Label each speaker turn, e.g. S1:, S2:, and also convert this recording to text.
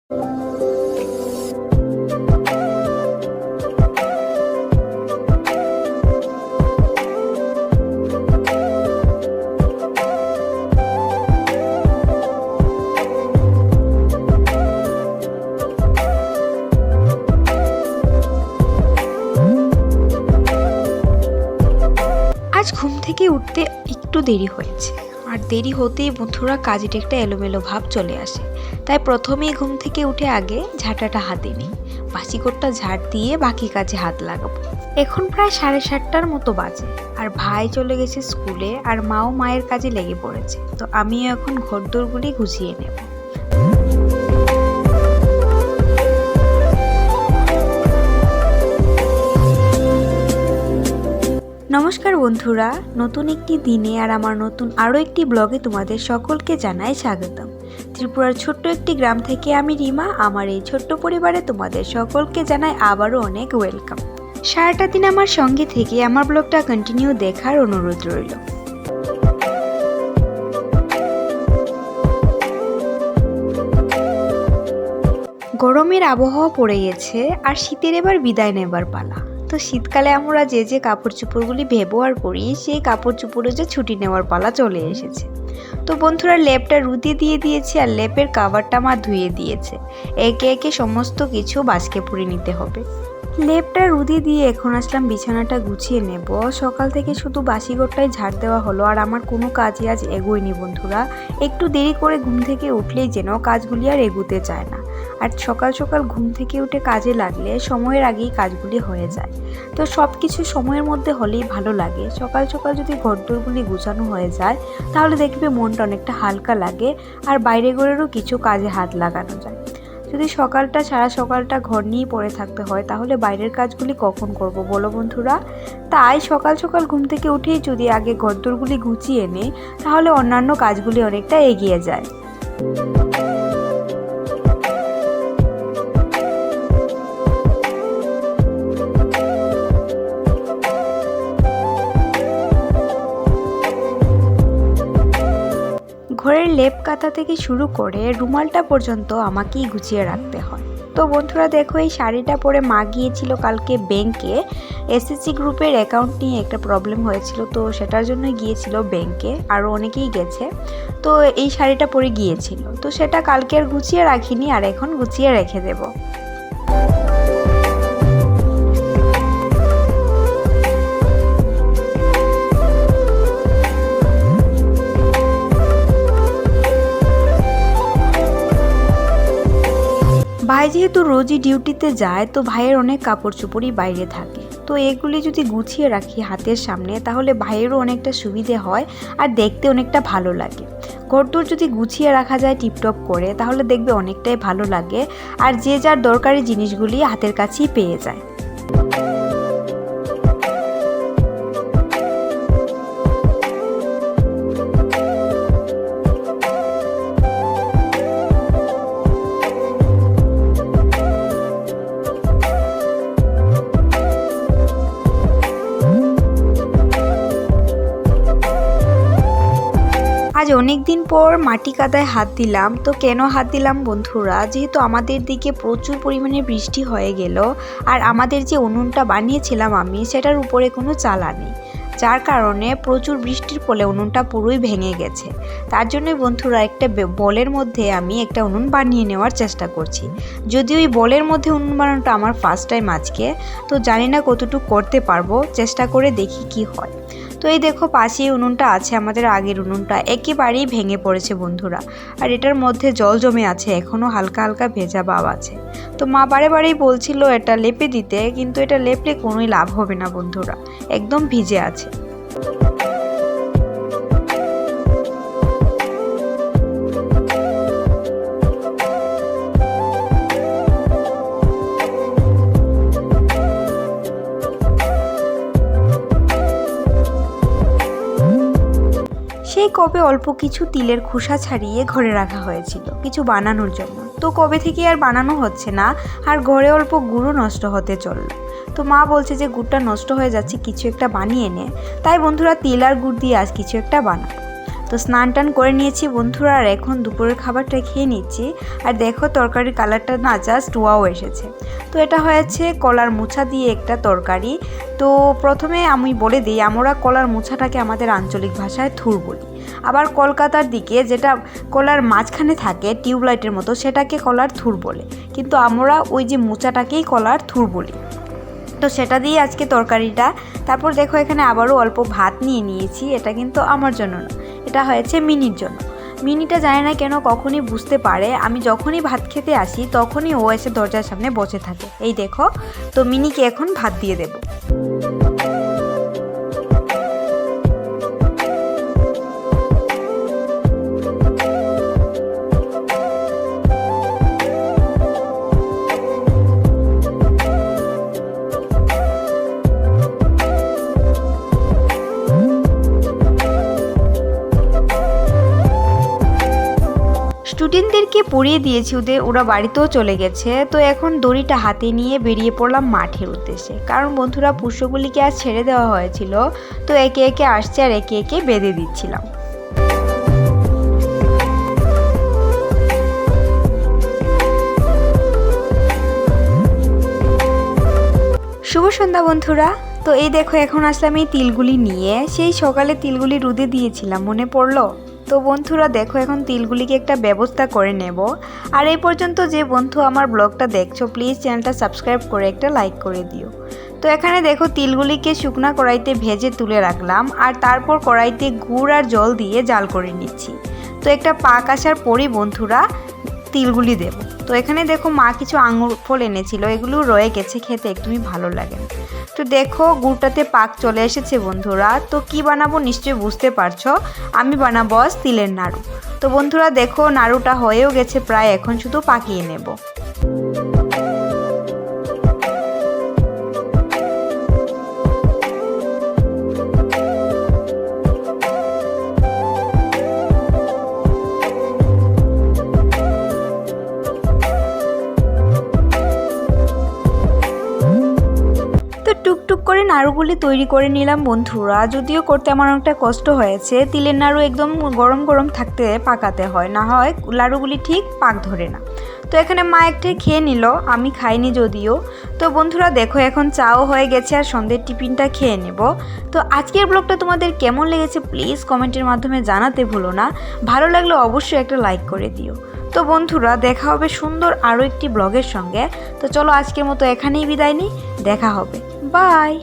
S1: আজ ঘুম থেকে উঠতে একটু দেরি হয়েছে, আর দেরি হতেই বন্ধুরা কাজের একটা এলোমেলো ভাব চলে আসে। তাই প্রথমেই ঘুম থেকে উঠে আগে ঝাঁটাটা হাতে নিই, বাসিকোটটা ঝাড় দিয়ে বাকি কাজে হাত লাগাবো। এখন প্রায় 7:30টার মতো বাজে, আর ভাই চলে গেছে স্কুলে, আর মাও মায়ের কাজে লেগে পড়েছে। তো আমিও এখন ঘরদোরগুলি গুছিয়ে নেব। নমস্কার বন্ধুরা, নতুন একটি দিনে আর আমার নতুন আরও একটি ব্লগে তোমাদের সকলকে জানাই স্বাগতম। ত্রিপুরার ছোট্ট একটি গ্রাম থেকে আমি রিমা, আমার এই ছোট্ট পরিবারে তোমাদের সকলকে জানাই আবারও অনেক ওয়েলকাম। সারাটা দিন আমার সঙ্গে থেকে আমার ব্লগটা কন্টিনিউ দেখার অনুরোধ রইল। গরমের আবহাওয়া পড়ে গেছে, আর শীতের এবার বিদায় নেবার পালা। তো শীতকালে আমরা যে কাপড় চোপড়গুলি ব্যবহার করি, সেই কাপড় চোপড়ে যে ছুটি নেওয়ার পালা চলে এসেছে। তো বন্ধুরা, লেপটা রুদে দিয়ে দিয়েছি, আর লেপের কাভারটা মা ধুয়ে দিয়েছে। একে একে সমস্ত কিছু বাস্কে পুরে নিতে হবে। লেপটা রুদে দিয়ে এখন আসলাম বিছানাটা গুছিয়ে নেব। সকাল থেকে শুধু বাসিঘরটাই ঝাড় দেওয়া হলো, আর আমার কোনো কাজই আজ এগোয়নি বন্ধুরা। একটু দেরি করে ঘুম থেকে উঠলেই যেন কাজগুলি আর এগোতে চায় না। আর সকাল সকাল ঘুম থেকে উঠে কাজে লাগলে সময়ের আগেই কাজগুলি হয়ে যায়। তো সব কিছু সময়ের মধ্যে হলেই ভালো লাগে। সকাল সকাল যদি ঘরদোরগুলি গুছানো হয়ে যায়, তাহলে দেখবে মনটা অনেকটা হালকা লাগে, আর বাইরে ঘরেরও কিছু কাজে হাত লাগানো যায়। যদি সারা সকালটা ঘর নিয়েই পড়ে থাকতে হয়, তাহলে বাইরের কাজগুলি কখন করব বলো বন্ধুরা? তাই সকাল সকাল ঘুম থেকে উঠেই যদি আগে ঘরদোরগুলি গুছিয়ে নিই, তাহলে অন্যান্য কাজগুলি অনেকটা এগিয়ে যায়। ঘরের লেপ কাঁথা থেকে শুরু করে রুমালটা পর্যন্ত আমাকেই গুছিয়ে রাখতে হয়। তো বন্ধুরা দেখো, এই শাড়িটা পরে মা গিয়েছিল কালকে ব্যাংকে। এসএসসি গ্রুপের অ্যাকাউন্ট নিয়ে একটা প্রবলেম হয়েছিল, তো সেটার জন্যই গিয়েছিল ব্যাংকে। আরও অনেকেই গেছে। তো এই শাড়িটা পরে গিয়েছিল, তো সেটা কালকে আর গুছিয়ে রাখিনি, আর এখন গুছিয়ে রেখে দেবো। ভাই যেহেতু রোজই ডিউটিতে যায়, তো ভাইয়ের অনেক কাপড় চোপড়ই বাইরে থাকে। তো এগুলি যদি গুছিয়ে রাখি হাতের সামনে, তাহলে ভাইয়েরও অনেকটা সুবিধে হয়, আর দেখতে অনেকটা ভালো লাগে। ঘরদোর যদি গুছিয়ে রাখা যায় টিপটপ করে, তাহলে দেখবে অনেকটাই ভালো লাগে, আর যে যার দরকারি জিনিসগুলি হাতের কাছেই পেয়ে যায়। আজ অনেক দিন পর মাটি কাদায় হাত দিলাম। তো কেন হাত দিলাম বন্ধুরা? যেহেতু আমাদের দিকে প্রচুর পরিমাণে বৃষ্টি হয়ে গেল, আর আমাদের যে উনুনটা বানিয়েছিলাম আমি, সেটার উপরে কোনো চালা নেই, যার কারণে প্রচুর বৃষ্টির ফলে উনুনটা পুরোই ভেঙে গেছে। তার জন্যই বন্ধুরা একটা বলের মধ্যে আমি একটা উনুন বানিয়ে নেওয়ার চেষ্টা করছি। যদিও ওই বলের মধ্যে উনুন বানানোটা আমার ফার্স্ট টাইম আজকে, তো জানি না কতটুকু করতে পারবো, চেষ্টা করে দেখি কি হয়। তো এই দেখো, পাশেই উনুনটা আছে, আমাদের আগের উনুনটা একেবারেই ভেঙে পড়েছে বন্ধুরা। আর এটার মধ্যে জল জমে আছে, এখনও হালকা হালকা ভেজা ভাব আছে। তো মা বারেই বলছিল এটা লেপে দিতে, কিন্তু এটা লেপলে কোনোই লাভ হবে না বন্ধুরা, একদম ভিজে আছে। সেই কবে অল্প কিছু তিলের খোসা ছাড়িয়ে ঘরে রাখা হয়েছিল কিছু বানানোর জন্য। তো কবে থেকে আর বানানো হচ্ছে না, আর ঘরে অল্প গুঁড়ো নষ্ট হতে চলল। তো মা বলছে যে গুড়টা নষ্ট হয়ে যাচ্ছে, কিছু একটা বানিয়ে নে। তাই বন্ধুরা, তিল আর গুড় দিয়ে আজ কিছু একটা বানাবো। তো স্নান টান করে নিয়েছি বন্ধুরা, আর এখন দুপুরের খাবারটা খেয়ে নিচ্ছি। আর দেখো তরকারির কালারটা না জাস্ট ওয়াও এসেছে। তো এটা হয়েছে কলার মোচা দিয়ে একটা তরকারি। তো প্রথমে আমি বলে দিই, আমরা কলার মোচাটাকে আমাদের আঞ্চলিক ভাষায় থুর বলি। আবার কলকাতার দিকে যেটা কলার মাঝখানে থাকে টিউবলাইটের মতো, সেটাকে কলার থুর বলে। কিন্তু আমরা ওই যে মোচাটাকেই কলার থুর বলি। তো সেটা দিয়ে আজকে তরকারিটা। তারপর দেখো এখানে আবারও অল্প ভাত নিয়ে নিয়েছি। এটা কিন্তু আমার জন্য না, এটা হয়েছে মিনির জন্য। মিনিটা জানে না কেন কখনই বুঝতে পারে আমি যখনই ভাত খেতে আসি তখনই ও এসে দরজার সামনে বসে থাকে। এই দেখো, তো মিনিকে এখন ভাত দিয়ে দেবো। স্টুডেন্টদেরকে পড়িয়ে দিয়েছি, ওরা বাড়িতেও চলে গেছে। তো এখন দড়িটা হাতে নিয়ে বেরিয়ে পড়লাম মাঠের উদ্দেশ্যে, কারণ বন্ধুরা পুষ্যগুলিকে আজ ছেড়ে দেওয়া হয়েছিল। তো একে একে আসছে আর একে একে বেঁধে দিচ্ছিলাম। শুভ সন্ধ্যা বন্ধুরা। তো এই দেখো এখন আসলাম এই তিলগুলি নিয়ে। সেই সকালে তিলগুলি রোদে দিয়েছিলাম, মনে পড়লো। তো বন্ধুরা দেখো এখন তিলগুলিকে একটা ব্যবস্থা করে নেব। আর এই পর্যন্ত যে বন্ধু আমার ব্লগটা দেখছো, প্লিজ চ্যানেলটা সাবস্ক্রাইব করে একটা লাইক করে দিও। তো এখানে দেখো তিলগুলিকে শুকনা কড়াইতে ভেজে তুলে রাখলাম, আর তারপর কড়াইতে গুড় আর জল দিয়ে জাল করে নিচ্ছি। তো একটা পাক আসার পরই বন্ধুরা তিলগুলি দেব। তো এখানে দেখো মা কিছু আঙুর ফল এনেছিল, এগুলো রয়ে গেছে, খেতে একদমই ভালো লাগে। তো দেখো গুড়টাতে পাক চলে এসেছে বন্ধুরা। তো কি বানাবো নিশ্চয়ই বুঝতে পারছো, আমি বানাবো আজ তিলের নাড়ু। তো বন্ধুরা দেখো নাড়ুটা হয়েও গেছে প্রায়, এখন শুধু পাকিয়ে নেব। টুকটুক করে নাড়ুগুলি তৈরি করে নিলাম বন্ধুরা। যদিও করতে আমার অনেকটা কষ্ট হয়েছে, তিলের নাড়ু একদম গরম গরম থাকতে পাকাতে হয়, না হয় লাড়ুগুলি ঠিক পাক ধরে না। তো এখানে মা একটাই খেয়ে নিল, আমি খাইনি যদিও। তো বন্ধুরা দেখো এখন চাও হয়ে গেছে, আর সন্ধ্যের টিফিনটা খেয়ে নেব। তো আজকের ব্লগটা তোমাদের কেমন লেগেছে প্লিজ কমেন্টের মাধ্যমে জানাতে ভুলো না। ভালো লাগলে অবশ্যই একটা লাইক করে দিও। তো বন্ধুরা দেখা হবে সুন্দর আরও একটি ব্লগের সঙ্গে। তো চলো আজকের মতো এখানেই বিদায় নিই, দেখা হবে, বাই।